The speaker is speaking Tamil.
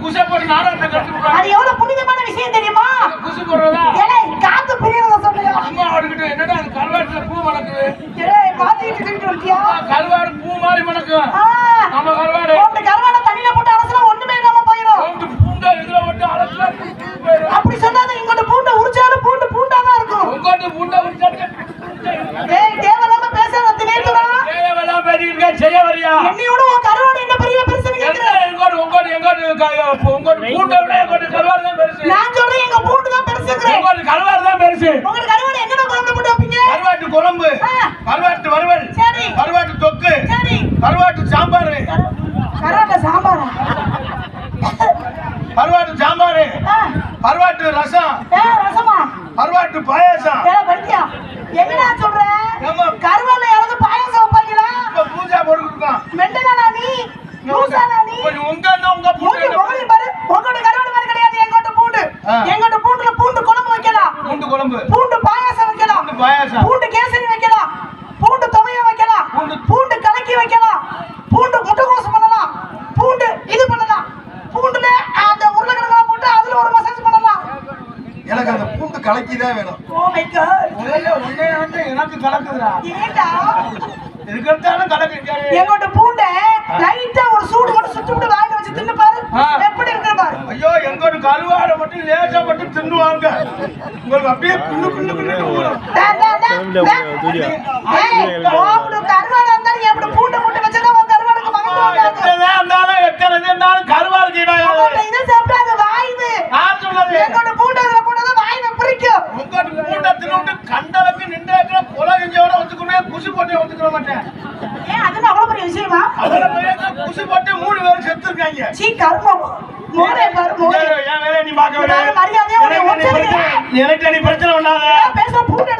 குசை போட்டு நாடகத்தை கற்றுக்கிறாங்க. அது எவ்வளவு புனிதமான விஷயம் தெரியுமா? குசு போடுறதா? ஏலே காத்து பிரியறத சொல்றியா? அம்மா அவர்கிட்ட என்னடா அது கருவாட்டுல பூ மணக்குது. ஏலே பாத்திட்டு சொல்லிட்டு வந்தியா? கருவாடு பூ மாதிரி மணக்கும். நம்ம கருவாடு. அந்த கருவாட தண்ணில போட்டு அலசினா ஒண்ணுமே இல்லாம போயிடும். வந்து பூண்டை இதுல போட்டு அலசினா போயிடும். அப்படி சொன்னாத இங்கோட பூண்டை உரிச்சாலும் பூண்டா தான் இருக்கும். உங்கோட்டு பூண்டை உரிச்சாலும் ஏய் தேவலாம பேசாத தினேதுடா. தேவலா பேசிக்க செய்ய வரியா? என்னையோட உன் கருவாடு என்ன பெரிய பெருசுன்னு கேக்குற? உங்கோட்டு பூண்டை விட எங்கோட்டு கருவாடு தான் பெருசு. நான் சொல்றேன் எங்க பூண்டு தான் பெருசுங்கறேன். உங்கோட்டு கருவாடு தான் பெருசு. உங்க கருவாடு எங்கன குழம்பு போட்டு வைப்பீங்க? கருவாட்டு குழம்பு, கருவாட்டு வறுவல், சரி, கருவாட்டு தொக்கு, சரி, கருவாட்டு சாம்பார், கருவாட்டு சாம்பாரா? கருவாட்டு சாம்பார், கருவாட்டு ரசம், ரசமா? கருவாட்டு பாயாசம். பத்தியா என்னடா சொல்ற? கருவால யாராவது பாயாசம் வைப்பாங்களா? இப்ப பூஜா போட்டுருக்கோம். மெண்டனா நீ? லூசானா நீ? உங்க பூண்டு போய் பாரு. உங்களோட கருவாடு மாதிரி கிடையாது எங்கோட பூண்டு. எங்கோட பூண்டுல பூண்டு குழம்பு வைக்கலாம். பூண்டு குழம்பு, பூண்டு பாயாசம் வைக்கலாம். பூண்டு பாயாசம், பூண்டு கேசரி வைக்கலாம். பூண்டு துவைய வைக்கலாம். பூண்டு கலக்கி வைக்கலாம். பூண்டு முட்டைகோசு பண்ணலாம். பூண்டு இது பண்ணலாம். பூண்டுல அந்த உருளைக்கிழங்கு போட்டு அதுல ஒரு மசாஜ் பண்ணலாம். எனக்கு அந்த பூண்டு கலக்கி தான் வேணும். Oh my God. ஒண்ணே வந்து எனக்கு கலக்குதுடா. ஏண்டா? இருக்கிறதால கலக்கு. எங்கோட பூண்டை லைட்டா ஒரு சூடு மட்டும் சுட்டு விட்டு வாயில வச்சு தின்னு பாரு. எப்படி இருக்கு பாரு. ஐயோ எங்கோட கருவாடை மட்டும் லேசா மட்டும் தின்னுவாங்க. உங்களுக்கு அப்படியே குள்ளு குள்ளு குள்ளு ஊறும். ஓடு கருவாடா இருந்தா நீ அப்படி பூண்டை போட்டு வச்சா உன் கருவாடுக்கு மகன் வராது. எத்தனை கருவாடு கீடா. இத சாப்பிட்டா அது வாயுது. நான் சொல்றது எங்கோட பூண்டை அதுல போட்டா வாயில பிரிக்கும். உங்கோட பூண்டை தின்னுட்டு கண்டலக்கு நின்றேக்கிற கொலகஞ்சோட ஒத்துக்கணும். குசு போட்டு ஒத்துக்க மாட்டேன். ஏன் அது அவ்வளவு பெரிய விஷயமா? அவள குசு போட்டு 3 பேர் செத்து இருக்காங்க. சீ கர்மம். மோரே பாரு மோரே. ஏன் வேலைய நீ பார்க்க வர? மரியாதையா உன்னை ஒச்சரிக்கிறேன். எனக்கு நீ பிரச்சனை பண்ணாத. பேச பூண்டை